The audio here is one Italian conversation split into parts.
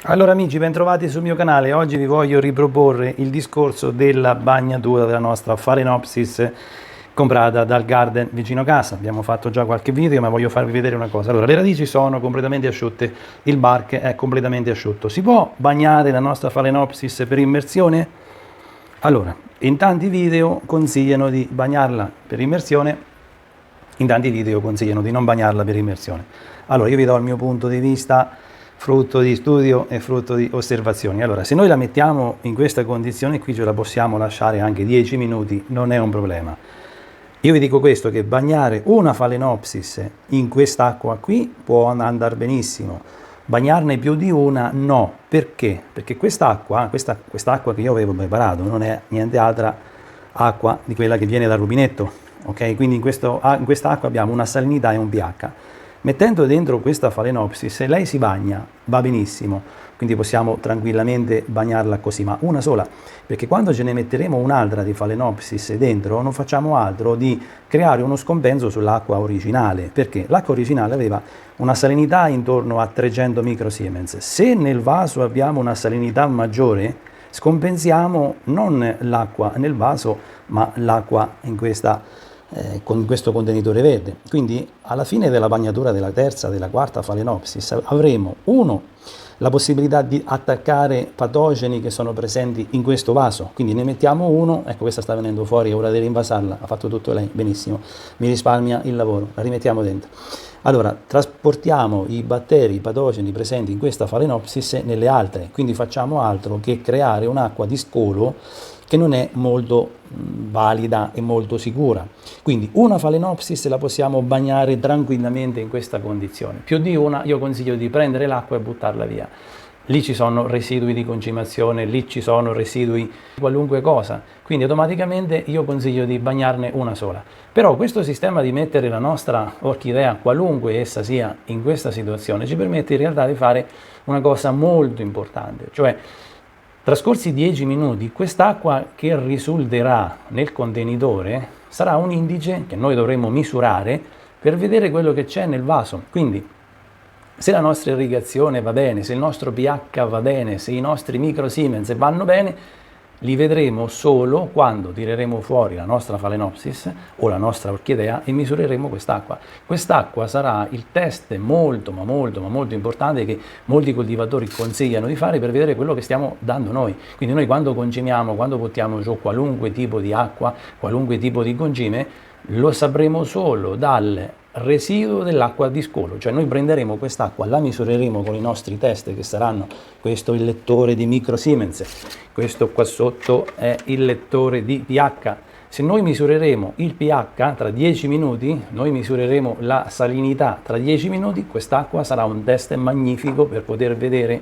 Allora amici, bentrovati sul mio canale. Oggi vi voglio riproporre il discorso della bagnatura della nostra Phalaenopsis comprata dal Garden vicino casa. Abbiamo fatto già qualche video, ma voglio farvi vedere una cosa. Allora, le radici sono completamente asciutte, il bark è completamente asciutto. Si può bagnare la nostra Phalaenopsis per immersione? Allora, in tanti video consigliano di bagnarla per immersione, in tanti video consigliano di non bagnarla per immersione. Allora, io vi do il mio punto di vista, frutto di studio e frutto di osservazioni. Allora, se noi la mettiamo in questa condizione qui, ce la possiamo lasciare anche 10 minuti, non è un problema. Io vi dico questo, che bagnare una Phalaenopsis in quest'acqua qui può andare benissimo, bagnarne più di una no. Perché? Perché quest'acqua che io avevo preparato non è niente altra acqua di quella che viene dal rubinetto, ok? Quindi in quest'acqua abbiamo una salinità e un pH. Mettendo dentro questa Phalaenopsis, se lei si bagna, va benissimo, quindi possiamo tranquillamente bagnarla così, ma una sola, perché quando ce ne metteremo un'altra di Phalaenopsis dentro, non facciamo altro di creare uno scompenso sull'acqua originale, perché l'acqua originale aveva una salinità intorno a 300 microsiemens. Se nel vaso abbiamo una salinità maggiore, scompensiamo non l'acqua nel vaso, ma l'acqua in con questo contenitore verde. Quindi alla fine della bagnatura della terza, della quarta Phalaenopsis avremo la possibilità di attaccare patogeni che sono presenti in questo vaso, quindi ne mettiamo uno, ecco questa sta venendo fuori, è ora di rinvasarla, ha fatto tutto lei, benissimo, mi risparmia il lavoro, la rimettiamo dentro. Allora, trasportiamo i batteri, i patogeni presenti in questa Phalaenopsis nelle altre, quindi facciamo altro che creare un'acqua di scolo che non è molto valida e molto sicura. Quindi una Phalaenopsis la possiamo bagnare tranquillamente in questa condizione. Più di una io consiglio di prendere l'acqua e buttarla via. Lì ci sono residui di concimazione, lì ci sono residui di qualunque cosa, quindi automaticamente io consiglio di bagnarne una sola. Però questo sistema di mettere la nostra orchidea, qualunque essa sia, in questa situazione ci permette in realtà di fare una cosa molto importante, cioè trascorsi 10 minuti, quest'acqua che risulterà nel contenitore sarà un indice che noi dovremo misurare per vedere quello che c'è nel vaso. Quindi, se la nostra irrigazione va bene, se il nostro pH va bene, se i nostri microsiemens vanno bene, li vedremo solo quando tireremo fuori la nostra Phalaenopsis o la nostra orchidea e misureremo quest'acqua. Quest'acqua sarà il test molto importante che molti coltivatori consigliano di fare per vedere quello che stiamo dando noi. Quindi noi quando concimiamo, quando buttiamo giù qualunque tipo di acqua, qualunque tipo di concime, lo sapremo solo dal residuo dell'acqua di scolo, cioè noi prenderemo quest'acqua, la misureremo con i nostri test che saranno questo il lettore di microsiemens, questo qua sotto è il lettore di pH. Se noi misureremo il pH tra 10 minuti, noi misureremo la salinità tra 10 minuti, quest'acqua sarà un test magnifico per poter vedere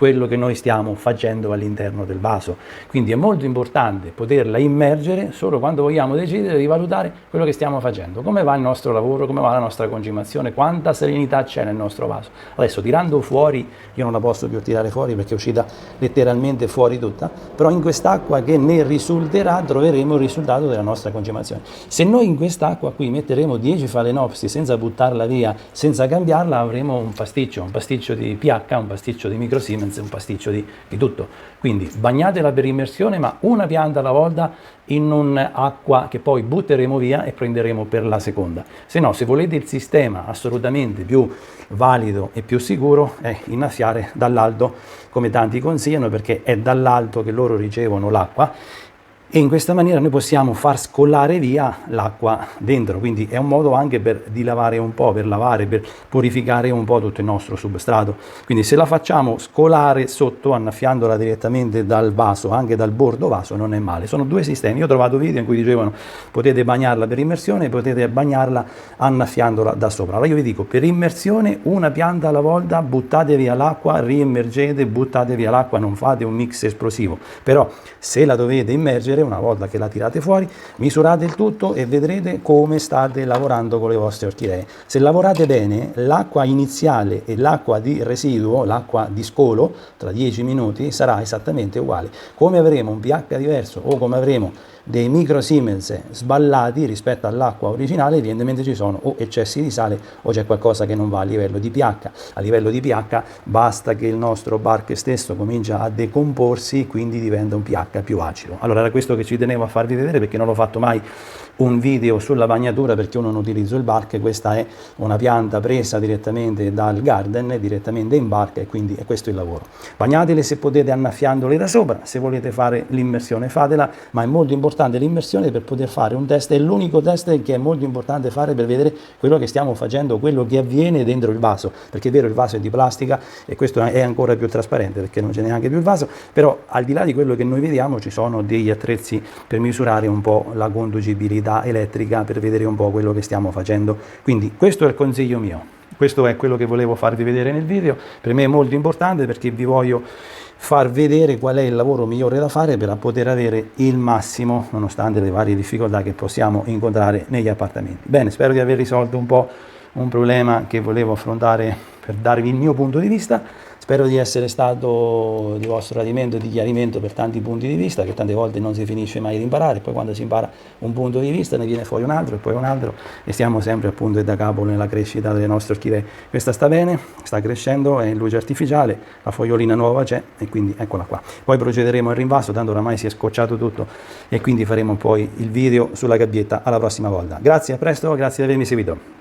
quello che noi stiamo facendo all'interno del vaso. Quindi è molto importante poterla immergere solo quando vogliamo decidere di valutare quello che stiamo facendo, come va il nostro lavoro, come va la nostra concimazione, quanta salinità c'è nel nostro vaso. Adesso tirando fuori, io non la posso più tirare fuori perché è uscita letteralmente fuori tutta, però in quest'acqua che ne risulterà troveremo il risultato della nostra concimazione. Se noi in quest'acqua qui metteremo 10 Phalaenopsis senza buttarla via, senza cambiarla, avremo un pasticcio di pH, un pasticcio di microsiemens, un pasticcio di tutto. Quindi bagnatela per immersione, ma una pianta alla volta in un'acqua che poi butteremo via e prenderemo per la seconda. Se no, se volete il sistema assolutamente più valido e più sicuro, è innaffiare dall'alto, come tanti consigliano, perché è dall'alto che loro ricevono l'acqua e in questa maniera noi possiamo far scolare via l'acqua dentro, quindi è un modo anche per dilavare un po', per lavare, per purificare un po' tutto il nostro substrato. Quindi se la facciamo scolare sotto, annaffiandola direttamente dal vaso, anche dal bordo vaso, non è male. Sono due sistemi. Io ho trovato video in cui dicevano potete bagnarla per immersione, potete bagnarla annaffiandola da sopra. Allora io vi dico, per immersione una pianta alla volta, buttate via l'acqua, riimmergete, buttate via l'acqua, non fate un mix esplosivo. Però se la dovete immergere, una volta che la tirate fuori, misurate il tutto e vedrete come state lavorando con le vostre orchidee. Se lavorate bene, l'acqua iniziale e l'acqua di residuo, l'acqua di scolo, tra 10 minuti sarà esattamente uguale. Come avremo un pH diverso o come avremo dei micro Siemens sballati rispetto all'acqua originale, evidentemente ci sono o eccessi di sale o c'è qualcosa che non va a livello di pH. A livello di pH basta che il nostro barche stesso comincia a decomporsi, quindi diventa un pH più acido. Allora era questo che ci tenevo a farvi vedere, perché non l'ho fatto mai un video sulla bagnatura, perché io non utilizzo il barche. Questa è una pianta presa direttamente dal garden, direttamente in barca, e quindi è questo il lavoro. Bagnatele se potete annaffiandole da sopra, se volete fare l'immersione fatela, ma è molto importante l'immersione per poter fare un test. È l'unico test che è molto importante fare per vedere quello che stiamo facendo, quello che avviene dentro il vaso, perché è vero, il vaso è di plastica e questo è ancora più trasparente perché non c'è neanche più il vaso, però al di là di quello che noi vediamo ci sono degli attrezzi per misurare un po' la conducibilità elettrica, per vedere un po' quello che stiamo facendo. Quindi questo è il consiglio mio, questo è quello che volevo farvi vedere nel video. Per me è molto importante perché vi voglio far vedere qual è il lavoro migliore da fare per poter avere il massimo nonostante le varie difficoltà che possiamo incontrare negli appartamenti. Bene, spero di aver risolto un po' un problema che volevo affrontare per darvi il mio punto di vista. Spero di essere stato di vostro gradimento e di chiarimento per tanti punti di vista, che tante volte non si finisce mai di imparare. Poi quando si impara un punto di vista ne viene fuori un altro e poi un altro, e stiamo sempre appunto da capo nella crescita delle nostre orchidee. Questa sta bene, sta crescendo, è in luce artificiale, la fogliolina nuova c'è e quindi eccola qua. Poi procederemo al rinvaso, tanto oramai si è scocciato tutto, e quindi faremo poi il video sulla gabbietta alla prossima volta. Grazie, a presto, grazie di avermi seguito.